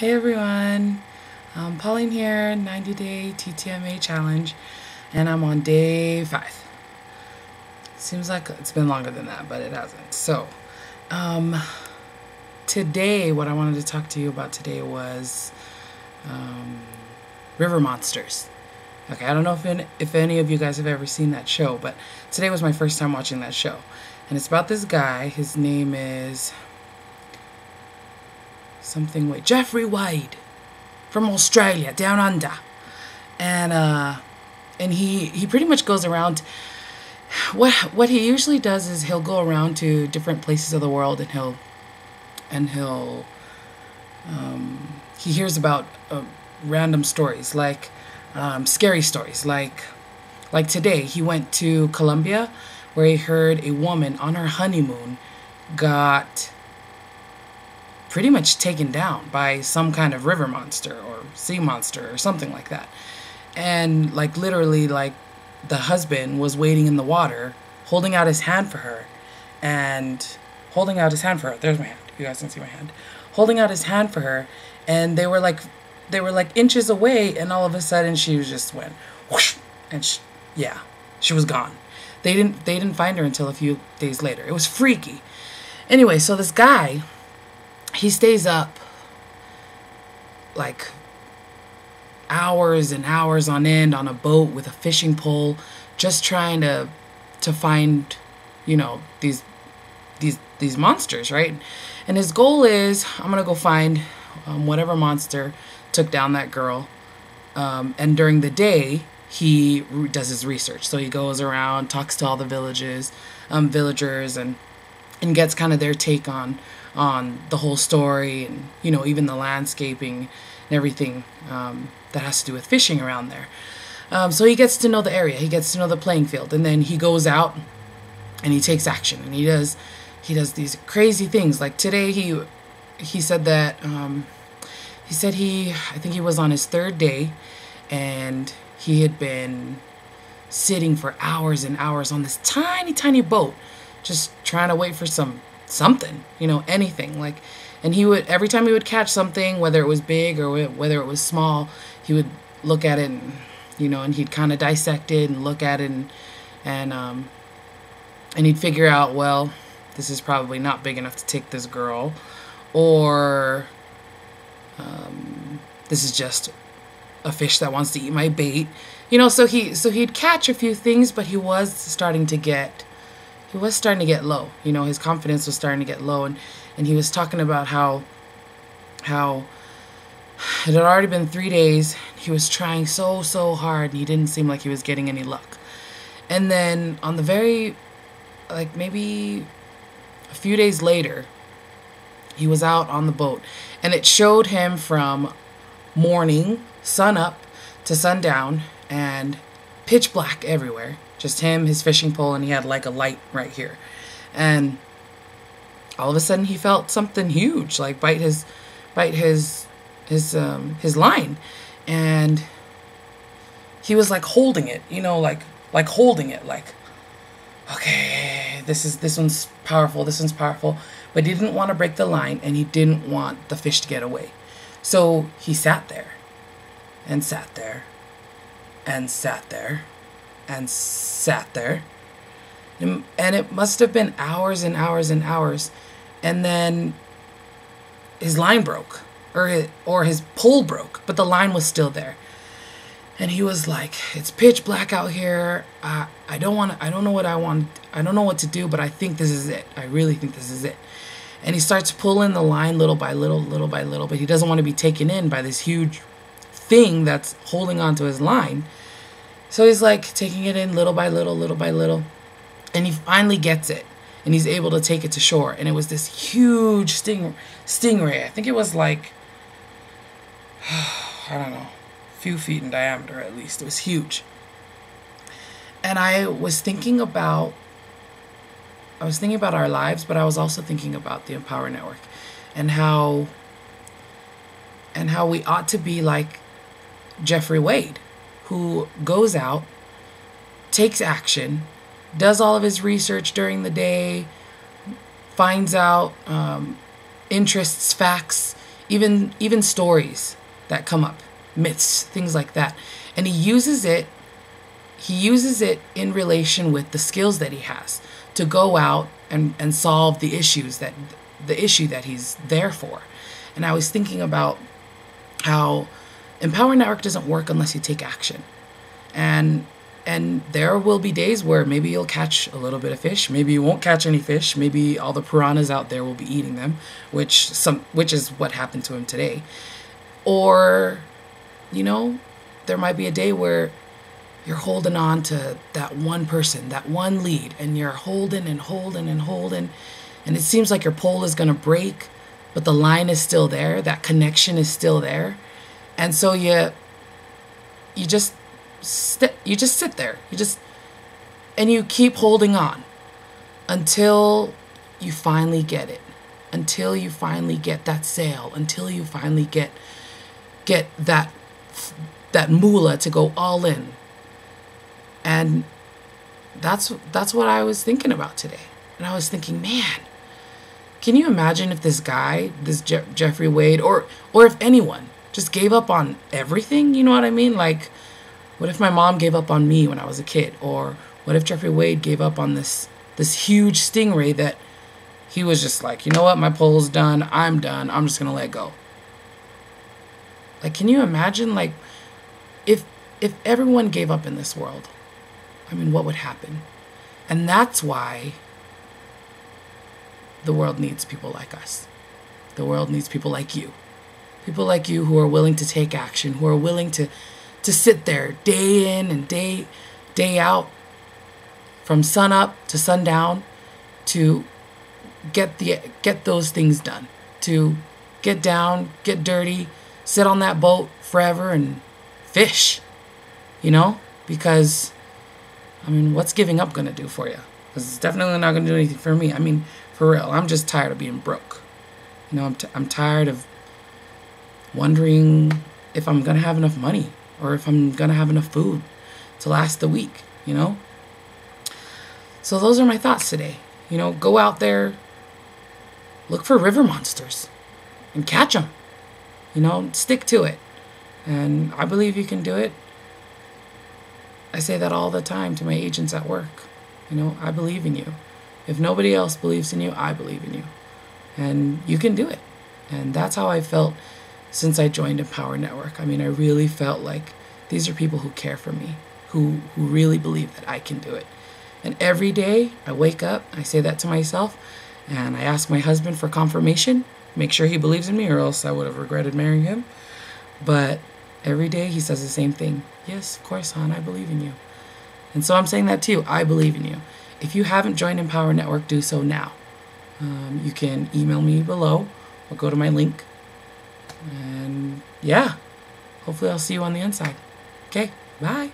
Hey everyone, Pauline here, 90-day TTMA challenge, and I'm on day 5. Seems like it's been longer than that, but it hasn't. So, um, today, what I wanted to talk to you about today was river monsters. Okay, I don't know if any of you guys have ever seen that show, but today was my first time watching that show. And it's about this guy. His name is something with Jeffrey Wade from Australia, down under. And he pretty much goes around. What he usually does is he'll go around to different places of the world, and he'll he hears about random stories, like scary stories, like today he went to Colombia, where he heard a woman on her honeymoon got pretty much taken down by some kind of river monster or sea monster or something like that. And like literally, like, the husband was waiting in the water, holding out his hand for her, and holding out his hand for her. There's my hand. You guys can see my hand. Holding out his hand for her, and they were like inches away, and all of a sudden she was just went whoosh, and she was gone. They didn't find her until a few days later. It was freaky. Anyway, so this guy, he stays up like hours and hours on end on a boat with a fishing pole, just trying to find, these monsters, right? And his goal is, I'm gonna go find whatever monster took down that girl. And during the day, he does his research. So he goes around, talks to all the villagers, and gets kind of their take on the whole story, and even the landscaping and everything that has to do with fishing around there. So he gets to know the area, he gets to know the playing field, and then he goes out and he takes action, and he does these crazy things. Like today, he said that I think he was on his 3rd day, and he had been sitting for hours and hours on this tiny boat, just trying to wait for something, anything. Like, and he would, every time he would catch something, whether it was big or whether it was small, he would look at it, and he'd kind of dissect it and look at it, and he'd figure out, well, this is probably not big enough to take this girl, or this is just a fish that wants to eat my bait, So he'd catch a few things, but he was starting to get low. His confidence was starting to get low, and he was talking about how it had already been 3 days. He was trying so hard, and he didn't seem like he was getting any luck. And then on the very, like, maybe a few days later, he was out on the boat, and it showed him from morning, sun up, to sundown, and pitch black everywhere. Just him, his fishing pole, and he had like a light right here. And all of a sudden he felt something huge like bite his line, and he was like holding it, like holding it, like, okay, this one's powerful, but he didn't want to break the line, and he didn't want the fish to get away. So he sat there and sat there and sat there and sat there, and it must have been hours and hours and hours, and then his line broke, or his pole broke, but the line was still there. And he was like, it's pitch black out here, I don't know what to do, but I think this is it. I really think this is it. And he starts pulling the line little by little, but he doesn't want to be taken in by this huge thing that's holding onto his line. So he's like taking it in little by little, and he finally gets it, and he's able to take it to shore. And it was this huge stingray. I think it was like, I don't know, a few feet in diameter at least. It was huge. And I was thinking about our lives, but I was also thinking about the Empower Network, and how we ought to be like Jeffrey Wade, who goes out, takes action, does all of his research during the day, finds out interests, facts, even stories that come up, myths, things like that. And he uses it in relation with the skills that he has to go out and solve the issue that he's there for. And I was thinking about how Empower Network doesn't work unless you take action. And there will be days where maybe you'll catch a little bit of fish, maybe you won't catch any fish, maybe all the piranhas out there will be eating them, which is what happened to him today. Or, there might be a day where you're holding on to that one person, that one lead, and you're holding and holding and holding, and it seems like your pole is going to break, but the line is still there, that connection is still there. And so you just sit there. And you keep holding on until you finally get it. Until you finally get that sale, until you finally get that moolah to go all in. And that's what I was thinking about today. And I was thinking, man, can you imagine if this guy, this Jeffrey Wade, or if anyone just gave up on everything? You know what I mean? Like, what if my mom gave up on me when I was a kid? Or what if Jeffrey Wade gave up on this huge stingray that he was just like, you know what, my pole's done, I'm done, I'm just gonna let go. Like, can you imagine, like, if everyone gave up in this world? I mean, what would happen? And that's why the world needs people like us. The world needs people like you. People like you who are willing to take action, who are willing to sit there day in and day out, from sun up to sundown, to get those things done, to get down, get dirty, sit on that boat forever and fish, because, I mean, what's giving up going to do for you? Because it's definitely not going to do anything for me. I mean, for real, I'm just tired of being broke. I'm tired of wondering if I'm going to have enough money or if I'm going to have enough food to last the week, So those are my thoughts today. Go out there, look for river monsters and catch them. Stick to it. And I believe you can do it. I say that all the time to my agents at work. I believe in you. If nobody else believes in you, I believe in you. And you can do it. And that's how I felt since I joined Empower Network. I mean, I really felt like these are people who care for me, who really believe that I can do it. And every day I wake up, I say that to myself, and I ask my husband for confirmation, make sure he believes in me, or else I would have regretted marrying him. But every day he says the same thing. Yes, of course, hon, I believe in you. And so I'm saying that to you. I believe in you. If you haven't joined Empower Network, do so now. You can email me below or go to my link. And yeah, hopefully I'll see you on the inside. Okay, bye.